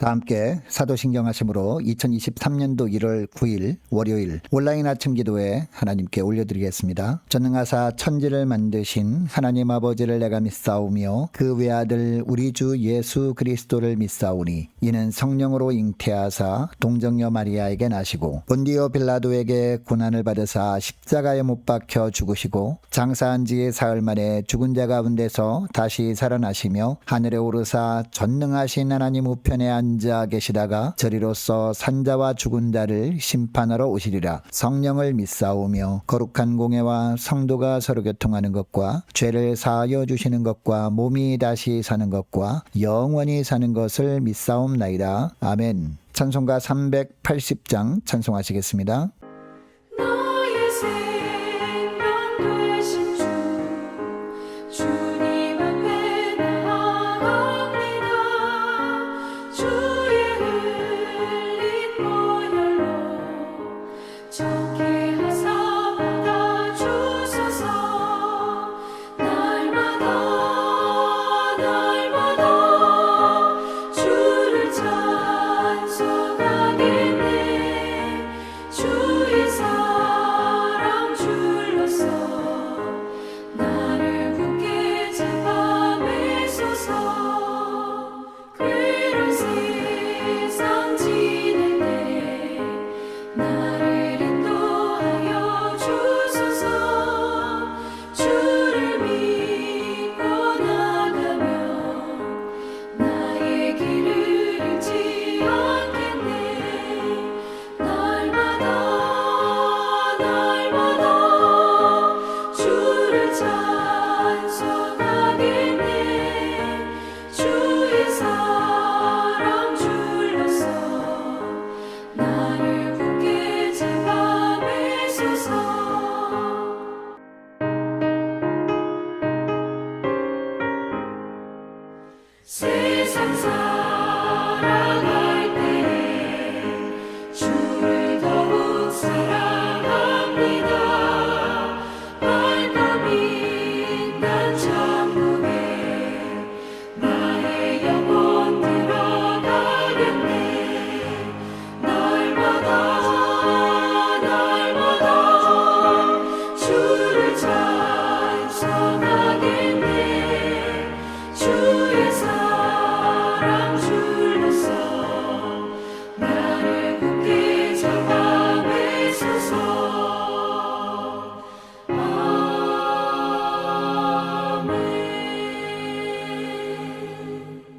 다 함께 사도신경 하심으로 2023년도 1월 9일 월요일 온라인 아침 기도에 하나님께 올려드리겠습니다. 전능하사 천지를 만드신 하나님 아버지를 내가 믿사오며 그 외아들 우리 주 예수 그리스도를 믿사오니 이는 성령으로 잉태하사 동정녀 마리아에게 나시고 본디오 빌라도에게 고난을 받으사 십자가에 못 박혀 죽으시고 장사한 지 사흘 만에 죽은 자 가운데서 다시 살아나시며 하늘에 오르사 전능하신 하나님 우편에 앉아 계시다가 저리로서 산자와 죽은 자를 심판하러 오시리라. 성령을 믿사오며 거룩한 공예와 성도가 서로 교통하는 것과 죄를 사하여 주시는 것과 몸이 다시 사는 것과 영원히 사는 것을 믿사옵나이다. 아멘. 찬송가 380장 찬송하시겠습니다. 나의 생명 되신 주 주님 앞에 나아갑니다. 주의 흘린 보혈로 정케 하사 받아주소서. 날마다 주를 찬송하겠네. 주의 사랑 줄로서 나를 굳게 잡아매소서. 괴로운 세상 지낼 때 나를 인도하여 주소서. 주를 믿고 나가면 나의 길을 잃지 않겠네. 날마다 주를 찬송하겠네. 주의 사랑 줄로서 나를 굳게 잡아매소서. 세상 살아갈 때 주를 더욱 사랑합니다. 밝고 빛난 천국에 나의 영혼 들어가겠네. 날마다 주를 찬송하겠네. 주의 사랑 줄로서 나를 굳게 잡아매소서. 아멘.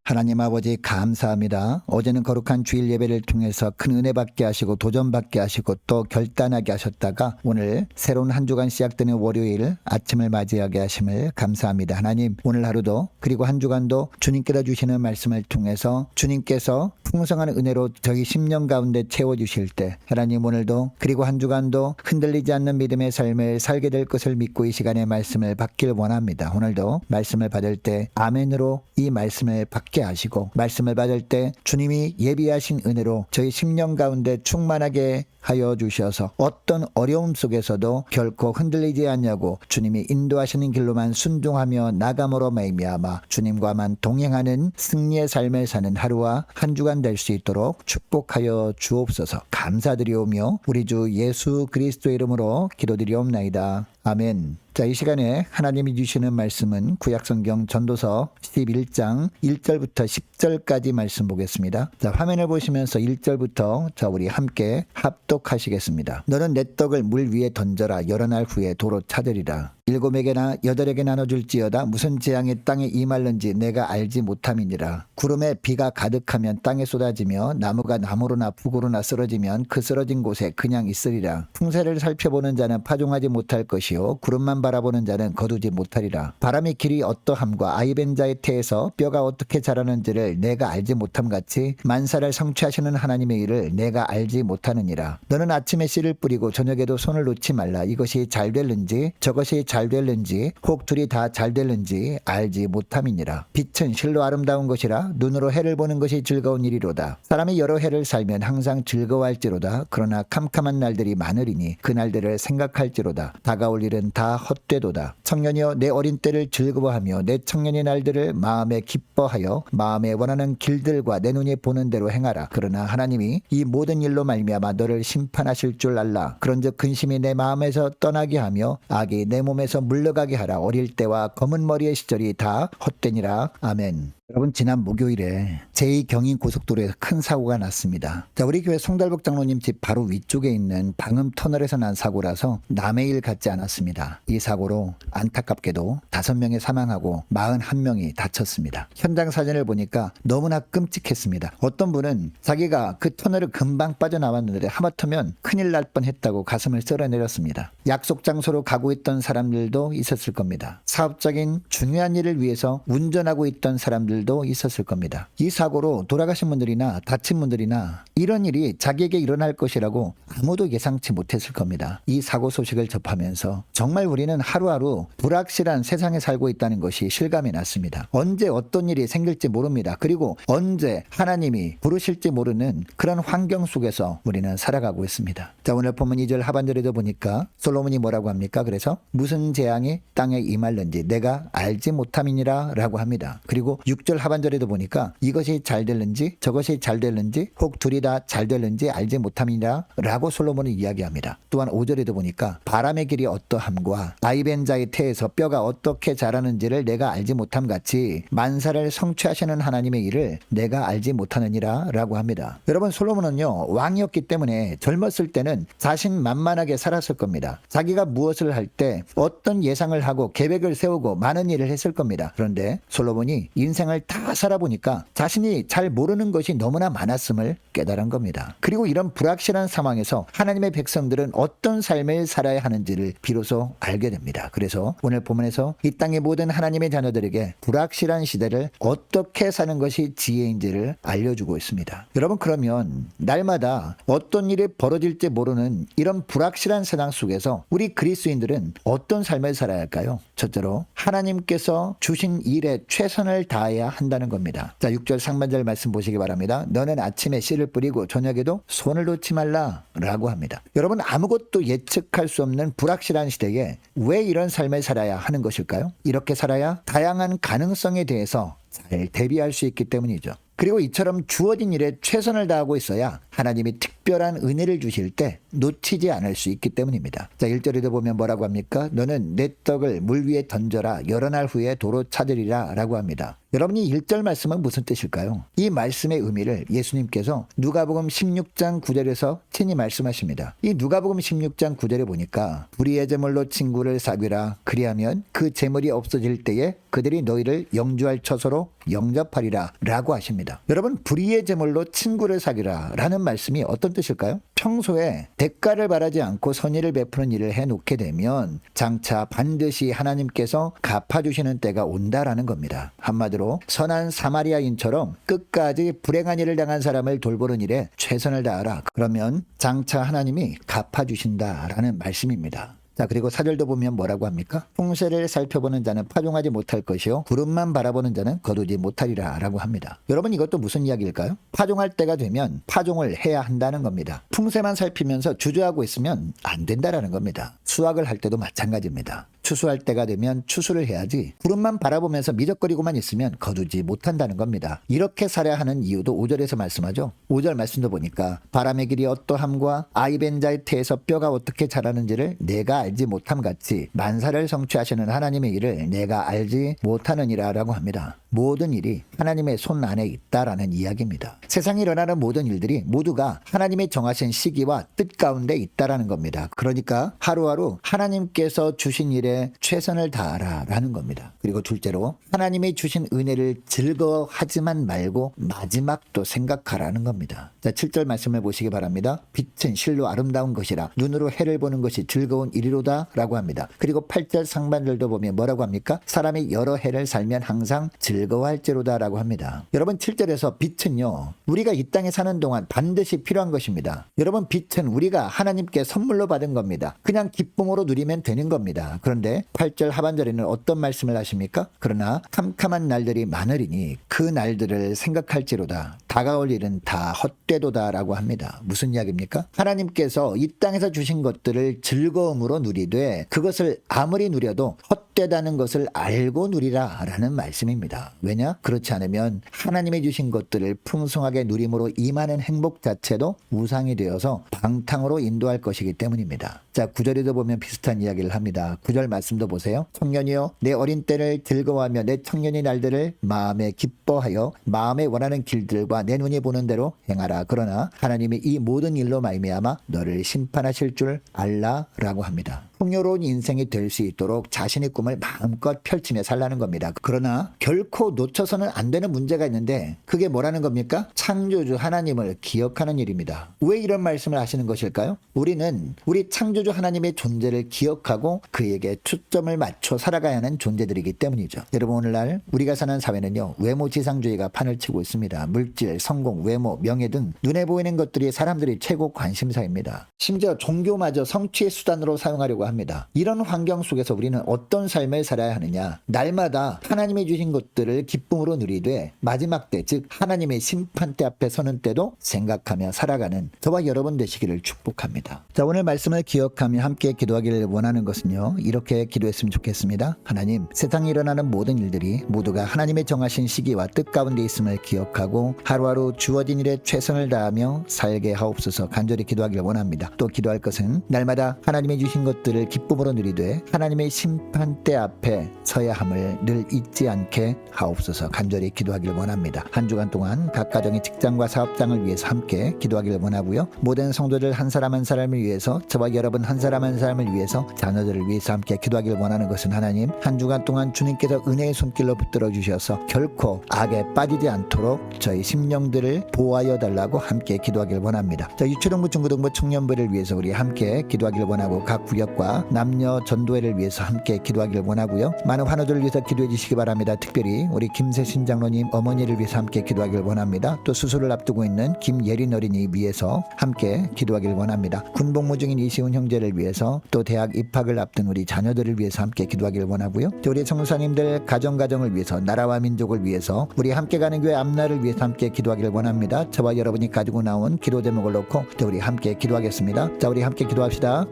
하나님 아버지 감사합니다. 어제는 거룩한 주일 예배를 통해서 큰 은혜 받게 하시고 도전 받게 하시고 또 결단하게 하셨다가 오늘 새로운 한 주간 시작되는 월요일 아침을 맞이하게 하심을 감사합니다. 하나님 오늘 하루도 그리고 한 주간도 주님께서 주시는 말씀을 통해서 주님께서 풍성한 은혜로 저희 10년 가운데 채워주실 때 하나님 오늘도 그리고 한 주간도 흔들리지 않는 믿음의 삶을 살게 될 것을 믿고 이 시간에 말씀을 받길 원합니다. 오늘도 말씀을 받을 때 아멘으로 이 말씀을 받게 하시고 말씀을 받을 때 주님이 예비하신 은혜로 저희 10년 가운데 충만하게 하여 주셔서 어떤 어려움 속에서도 결코 흔들리지 않냐고 주님이 인도하시는 길로만 순종하며 나감으로 말미암아 주님과만 동행하는 승리의 삶을 사는 하루와 한 주간 될 수 있도록 축복하여 주옵소서. 감사드리오며 우리 주 예수 그리스도의 이름으로 기도드리옵나이다. 아멘. 자, 이 시간에 하나님이 주시는 말씀은 구약성경 전도서 11장 1절부터 10절까지 말씀 보겠습니다. 자, 화면을 보시면서 1절부터 자 우리 함께 합독하시겠습니다. 너는 내 떡을 물 위에 던져라. 여러 날 후에 도로 찾으리라. 7에게나 8에게 나눠줄지어다. 무슨 재앙이 땅에 임할는지 내가 알지 못함이니라. 구름에 비가 가득하면 땅에 쏟아지며 나무가 나무로나 북으로나 쓰러지면 그 쓰러진 곳에 그냥 있으리라. 풍세를 살펴보는 자는 파종하지 못할 것이요 구름만 바라보는 자는 거두지 못하리라. 바람의 길이 어떠함과 아이벤 자의 태에서 뼈가 어떻게 자라는지를 내가 알지 못함같이 만사를 성취하시는 하나님의 일을 내가 알지 못하느니라. 너는 아침에 씨를 뿌리고 저녁에도 손을 놓지 말라. 이것이 잘 될는지 저것이 잘 잘 될는지 혹 둘이 다 잘 될는지 알지 못함이니라. 빛은 실로 아름다운 것이라 눈으로 해를 보는 것이 즐거운 일이로다. 사람이 여러 해를 살면 항상 즐거워할지로다. 그러나 캄캄한 날들이 많으리니 그 날들을 생각할지로다. 다가올 일은 다 헛되도다. 청년이여 내 어린 때를 즐거워하며 내 청년의 날들을 마음에 기뻐하여 마음에 원하는 길들과 내 눈이 보는 대로 행하라. 그러나 하나님이 이 모든 일로 말미암아 너를 심판하실 줄 알라. 그런즉 근심이 내 마음에서 떠나게 하며 악이 내 몸에서 물러가게 하라. 어릴 때와 검은 머리의 시절이 다 헛되니라. 아멘. 여러분, 지난 목요일에 제2경인 고속도로에서 큰 사고가 났습니다. 자, 우리 교회 송달복 장로님 집 바로 위쪽에 있는 방음 터널에서 난 사고라서 남의 일 같지 않았습니다. 이 사고로 안타깝게도 5명이 사망하고 41명이 다쳤습니다. 현장 사진을 보니까 너무나 끔찍했습니다. 어떤 분은 자기가 그 터널을 금방 빠져나왔는데 하마터면 큰일 날 뻔했다고 가슴을 쓸어내렸습니다. 약속 장소로 가고 있던 사람들도 있었을 겁니다. 사업적인 중요한 일을 위해서 운전하고 있던 사람들도 있었을 겁니다. 이 사고로 돌아가신 분들이나 다친 분들이나 이런 일이 자기에게 일어날 것이라고 아무도 예상치 못했을 겁니다. 이 사고 소식을 접하면서 정말 우리는 하루하루 불확실한 세상에 살고 있다는 것이 실감이 났습니다. 언제 어떤 일이 생길지 모릅니다. 그리고 언제 하나님이 부르실지 모르는 그런 환경 속에서 우리는 살아가고 있습니다. 자, 오늘 본문 2절 하반절에도 보니까 솔로몬이 뭐라고 합니까? 그래서 무슨 재앙이 땅에 임할는지 내가 알지 못함이니라 라고 합니다. 그리고 6절 하반절에도 보니까 이것이 잘 될는지 저것이 잘 될는지 혹 둘이 다 잘 될는지 알지 못함이니라 라고 솔로몬은 이야기합니다. 또한 5절에도 보니까 바람의 길이 어떠함과 아이벤자의 태에서 뼈가 어떻게 자라는지를 내가 알지 못함 같이 만사를 성취하시는 하나님의 일을 내가 알지 못하느니라 라고 합니다. 여러분, 솔로몬은요 왕이었기 때문에 젊었을 때는 자신만만하게 살았을 겁니다. 자기가 무엇을 할 때 어떤 예상을 하고 계획을 세우고 많은 일을 했을 겁니다. 그런데 솔로몬이 인생을 다 살아보니까 자신이 잘 모르는 것이 너무나 많았음을 깨달은 겁니다. 그리고 이런 불확실한 상황에서 하나님의 백성들은 어떤 삶을 살아야 하는지를 비로소 알게 됩니다. 그래서 오늘 본문에서 이 땅의 모든 하나님의 자녀들에게 불확실한 시대를 어떻게 사는 것이 지혜인지를 알려주고 있습니다. 여러분, 그러면 날마다 어떤 일이 벌어질지 모르는 이런 불확실한 세상 속에서 우리 그리스도인들은 어떤 삶을 살아야 할까요? 첫째로 하나님께서 주신 일에 최선을 다해야 한다는 겁니다. 자, 6절 상반절 말씀 보시기 바랍니다. 너는 아침에 씨를 뿌리고 저녁에도 손을 놓지 말라 라고 합니다. 여러분, 아무것도 예측할 수 없는 불확실한 시대에 왜 이런 삶을 살아야 하는 것일까요? 이렇게 살아야 다양한 가능성에 대해서 잘 대비할 수 있기 때문이죠. 그리고 이처럼 주어진 일에 최선을 다하고 있어야 하나님이 특별한 은혜를 주실 때 놓치지 않을 수 있기 때문입니다. 자, 1절에도 보면 뭐라고 합니까? 너는 내 떡을 물 위에 던져라. 여러 날 후에 도로 찾으리라 라고 합니다. 여러분이 1절 말씀은 무슨 뜻일까요? 이 말씀의 의미를 예수님께서 누가복음 16장 9절에서 친히 말씀하십니다. 이 누가복음 16장 9절에 보니까 불의의 제물로 친구를 사귀라. 그리하면 그 제물이 없어질 때에 그들이 너희를 영주할 처소로 영접하리라 라고 하십니다. 여러분, 불의의 제물로 친구를 사귀라 라는 말씀이 어떤 뜻일까요? 평소에 대가를 바라지 않고 선의를 베푸는 일을 해놓게 되면 장차 반드시 하나님께서 갚아주시는 때가 온다라는 겁니다. 한마디로 선한 사마리아인처럼 끝까지 불행한 일을 당한 사람을 돌보는 일에 최선을 다하라. 그러면 장차 하나님이 갚아주신다라는 말씀입니다. 자, 그리고 4절도 보면 뭐라고 합니까? 풍세를 살펴보는 자는 파종하지 못할 것이요 구름만 바라보는 자는 거두지 못하리라 라고 합니다. 여러분, 이것도 무슨 이야기일까요? 파종할 때가 되면 파종을 해야 한다는 겁니다. 풍세만 살피면서 주저하고 있으면 안 된다라는 겁니다. 수확을 할 때도 마찬가지입니다. 추수할 때가 되면 추수를 해야지 구름만 바라보면서 미적거리고만 있으면 거두지 못한다는 겁니다. 이렇게 살아야 하는 이유도 5절에서 말씀하죠. 5절 말씀도 보니까 바람의 길이 어떠함과 아이벤자의 태에서 뼈가 어떻게 자라는지를 내가 알지 못함 같이 만사를 성취하시는 하나님의 일을 내가 알지 못하느니라 라고 합니다. 모든 일이 하나님의 손 안에 있다라는 이야기입니다. 세상에 일어나는 모든 일들이 모두가 하나님의 정하신 시기와 뜻 가운데 있다라는 겁니다. 그러니까 하루하루 하나님께서 주신 일에 최선을 다하라 라는 겁니다. 그리고 둘째로 하나님이 주신 은혜를 즐거워하지만 말고 마지막도 생각하라는 겁니다. 자, 7절 말씀을 보시기 바랍니다. 빛은 실로 아름다운 것이라 눈으로 해를 보는 것이 즐거운 일이로다 라고 합니다. 그리고 8절 상반절도 보면 뭐라고 합니까? 사람이 여러 해를 살면 항상 즐거워할지로다 라고 합니다. 여러분, 7절에서 빛은요 우리가 이 땅에 사는 동안 반드시 필요한 것입니다. 여러분, 빛은 우리가 하나님께 선물로 받은 겁니다. 그냥 기쁨으로 누리면 되는 겁니다. 그런데 그런데 8절 하반절에는 어떤 말씀을 하십니까? 그러나 캄캄한 날들이 많으리니 그 날들을 생각할지로다. 다가올 일은 다 헛되도다 라고 합니다. 무슨 이야기입니까? 하나님께서 이 땅에서 주신 것들을 즐거움으로 누리되 그것을 아무리 누려도 헛되다는 것을 알고 누리라 라는 말씀입니다. 왜냐? 그렇지 않으면 하나님이 주신 것들을 풍성하게 누림으로 임하는 행복 자체도 우상이 되어서 방탕으로 인도할 것이기 때문입니다. 자, 9절에도 보면 비슷한 이야기를 합니다. 9절 말씀도 보세요. 청년이여 내 어린 때를 즐거워하며 내 청년의 날들을 마음에 기뻐하여 마음에 원하는 길들과 내 눈이 보는 대로 행하라. 그러나 하나님이 이 모든 일로 말미암아 너를 심판하실 줄 알라라고 합니다. 풍요로운 인생이 될 수 있도록 자신의 꿈을 마음껏 펼치며 살라는 겁니다. 그러나 결코 놓쳐서는 안 되는 문제가 있는데 그게 뭐라는 겁니까? 창조주 하나님을 기억하는 일입니다. 왜 이런 말씀을 하시는 것일까요? 우리는 우리 창조주 하나님의 존재를 기억하고 그에게 초점을 맞춰 살아가야 하는 존재들이기 때문이죠. 여러분, 오늘날 우리가 사는 사회는요, 외모지상주의가 판을 치고 있습니다. 물질, 성공, 외모, 명예 등 눈에 보이는 것들이 사람들이 최고 관심사입니다. 심지어 종교마저 성취의 수단으로 사용하려고 합니다. 이런 환경 속에서 우리는 어떤 삶을 살아야 하느냐? 날마다 하나님이 주신 것들을 기쁨으로 누리되 마지막 때, 즉 하나님의 심판대 앞에 서는 때도 생각하며 살아가는 저와 여러분 되시기를 축복합니다. 자, 오늘 말씀을 기억하며 함께 기도하기를 원하는 것은요, 이렇게 기도했으면 좋겠습니다. 하나님, 세상에 일어나는 모든 일들이 모두가 하나님의 정하신 시기와 뜻 가운데 있음을 기억하고 하루하루 주어진 일에 최선을 다하며 살게 하옵소서 간절히 기도하기를 원합니다. 또 기도할 것은 날마다 하나님이 주신 것들을 기쁨으로 누리되 하나님의 심판대 앞에 서야 함을 늘 잊지 않게 하옵소서 간절히 기도하기를 원합니다. 한 주간 동안 각 가정의 직장과 사업장을 위해서 함께 기도하기를 원하고요. 모든 성도들 한 사람 한 사람을 위해서, 저와 여러분 한 사람 한 사람을 위해서, 자녀들을 위해서 함께 기도하기를 원하는 것은 하나님, 한 주간 동안 주님께서 은혜의 손길로 붙들어 주셔서 결코 악에 빠지지 않도록 저희 심령들을 보호하여 달라고 함께 기도하기를 원합니다. 자, 유초등부, 중고등부, 청년부를 위해서 우리 함께 기도하기를 원하고 각 구역과 남녀 전도회를 위해서 함께 기도하기를 원하고요. 많은 환우들을 위해서 기도해 주시기 바랍니다. 특별히 우리 김세신 장로님 어머니를 위해서 함께 기도하기를 원합니다. 또 수술을 앞두고 있는 김예린 어린이 위해서 함께 기도하기를 원합니다. 군복무 중인 이시훈 형제를 위해서, 또 대학 입학을 앞둔 우리 자녀들을 위해서 함께 기도하기를 원하고요. 또 우리 성사님들 가정을 위해서, 나라와 민족을 위해서, 우리 함께 가는 교회 앞날을 위해서 함께 기도하기를 원합니다. 저와 여러분이 가지고 나온 기도 제목을 놓고 또 우리 함께 기도하겠습니다. 자, 우리 함께 기도합시다.